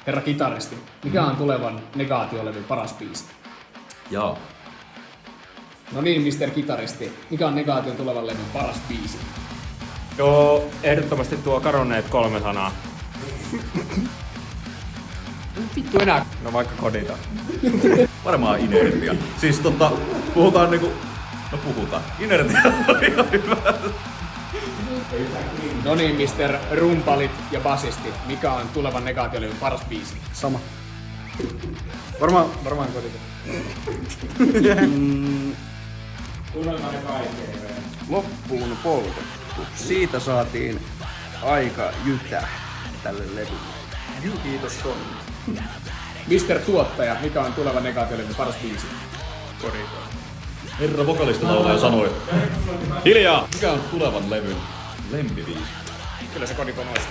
Herra kitaristi, mikä on tulevan Negaatio-levyn paras biisi? Joo. No niin, Mr. Kitaristi, mikä on Negaation tulevan levyn paras biisi? Joo, ehdottomasti tuo kadonneet 3 sanaa. Vittu enää. No vaikka kodita. Varmaan Inertia. Siis puhutaan niinku... No puhutaan. Inertia on ihan hyvä. No niin, Mr. Rumpalit ja basisti, mikä on tulevan Negaatio-levyn paras biisi? Sama. Varmaan kodita. Kuunnellaan ne kaikkeen. Loppuun poltettu. Siitä saatiin aika jytä tälle levylle. Kiitos Sonni. Mr. Tuottaja, mikä on tulevan Negaatio-levyn paras biisi? Herra vokalista laulaja sanoi. Hiljaa! Mikä on tulevan levyn lempibiisi? Kyllä se kodiko noista.